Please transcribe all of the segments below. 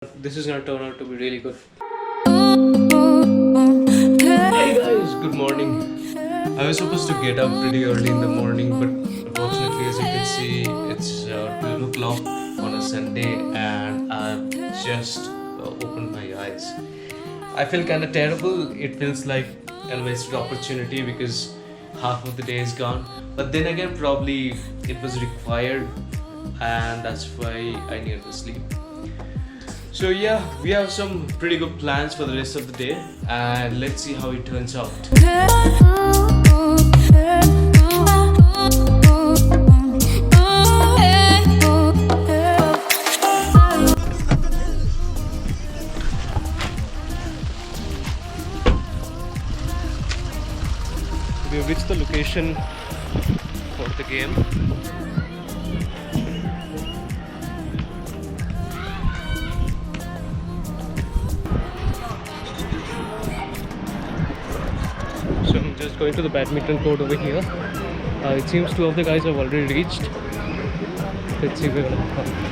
This is gonna turn out to be really good. Hey guys, good morning. I was supposed to get up pretty early in the morning, but unfortunately, as you can see, it's 12 o'clock on a Sunday, and I've just opened my eyes. I feel kind of terrible. It feels like a wasted opportunity because half of the day is gone. But then again, probably it was required, and that's why I needed to sleep. So yeah, we have some pretty good plans for the rest of the day, and let's see how it turns out. We have reached the location for the game. So I'm just going to the badminton court over here. It seems two of the guys have already reached. Let's see if we're gonna come.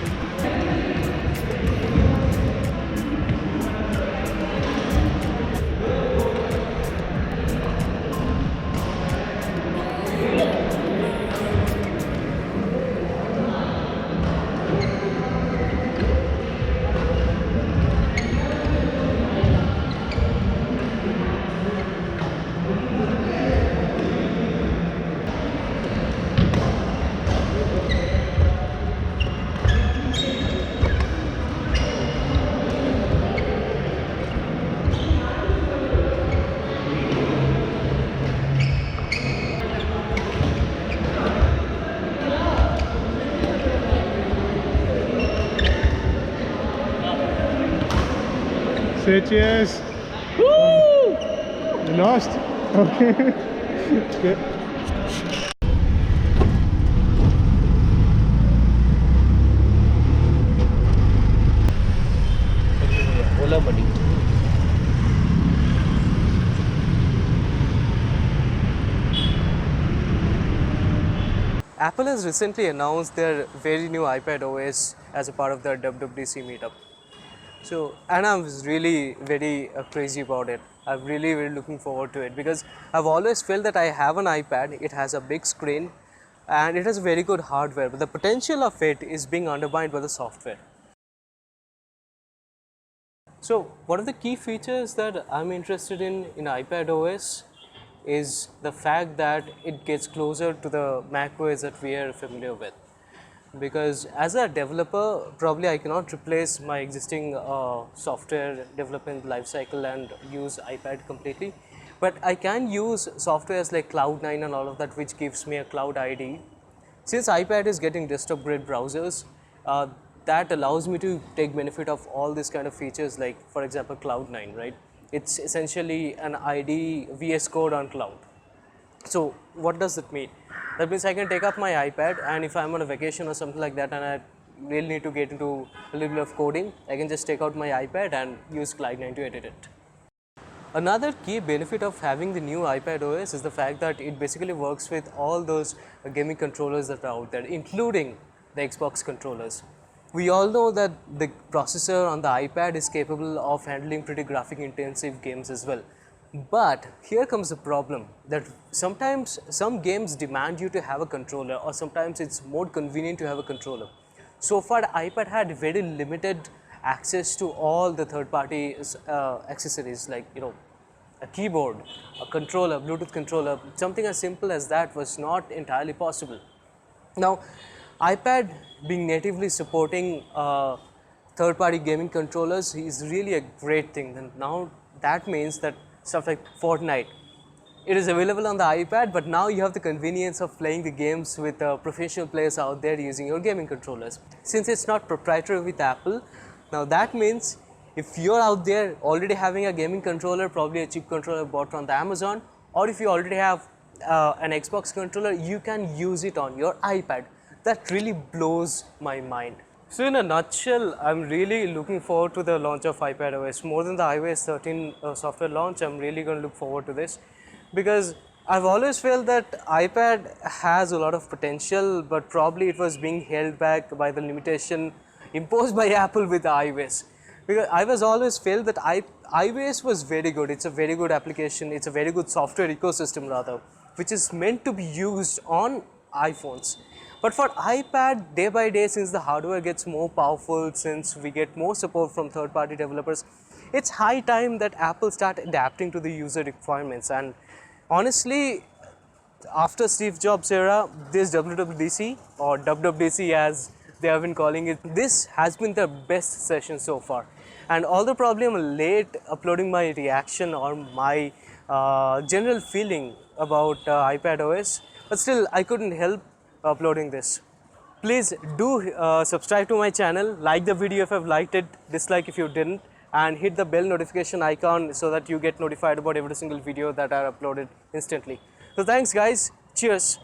Say cheers. Woo! You lost? Okay. Good. Ola money. Apple has recently announced their very new iPadOS as a part of their WWDC meetup. So, and I was really very crazy about it. I'm really looking forward to it because I've always felt that I have an iPad, it has a big screen and it has very good hardware, but the potential of it is being undermined by the software. So, one of the key features that I'm interested in iPadOS is the fact that it gets closer to the macOS that we are familiar with. Because as a developer, probably I cannot replace my existing software development lifecycle and use iPad completely, but I can use softwares like Cloud9 and all of that, which gives me a cloud ID. Since iPad is getting desktop grade browsers, that allows me to take benefit of all these kind of features, like for example Cloud9, right? It's essentially an ID VS Code on cloud. So what does it mean? That means I can take up my iPad, and if I'm on a vacation or something like that and I really need to get into a little bit of coding, I can just take out my iPad and use Cloud9 to edit it. Another key benefit of having the new iPadOS is the fact that it basically works with all those gaming controllers that are out there, including the Xbox controllers. We all know that the processor on the iPad is capable of handling pretty graphic intensive games as well. But here comes the problem that sometimes some games demand you to have a controller, or sometimes it's more convenient to have a controller. So far, the iPad had very limited access to all the third-party accessories, like a keyboard, a controller, Bluetooth controller. Something as simple as that was not entirely possible. Now, iPad being natively supporting third-party gaming controllers is really a great thing, and now that means that stuff like Fortnite, it is available on the iPad, but now you have the convenience of playing the games with professional players out there using your gaming controllers. Since it's not proprietary with Apple, now that means if you're out there already having a gaming controller, probably a cheap controller bought from the Amazon, or if you already have an Xbox controller, you can use it on your iPad. That really blows my mind. So in a nutshell, I'm really looking forward to the launch of iPadOS. More than the iOS 13 software launch, I'm really going to look forward to this, because I've always felt that iPad has a lot of potential, but probably it was being held back by the limitation imposed by Apple with iOS. Because I was always felt that iOS was very good. It's a very good application. It's a very good software ecosystem rather, which is meant to be used on iPhones. But for iPad, day by day, since the hardware gets more powerful, since we get more support from third-party developers, it's high time that Apple start adapting to the user requirements. And honestly, after Steve Jobs era, this WWDC or WWDC as they have been calling it, this has been the best session so far. And although probably I'm late uploading my reaction or my general feeling about iPadOS, but still I couldn't help uploading this. Please do subscribe to my channel, like the video if you've liked it, dislike if you didn't, and hit the bell notification icon so that you get notified about every single video that are uploaded instantly. So thanks guys, cheers.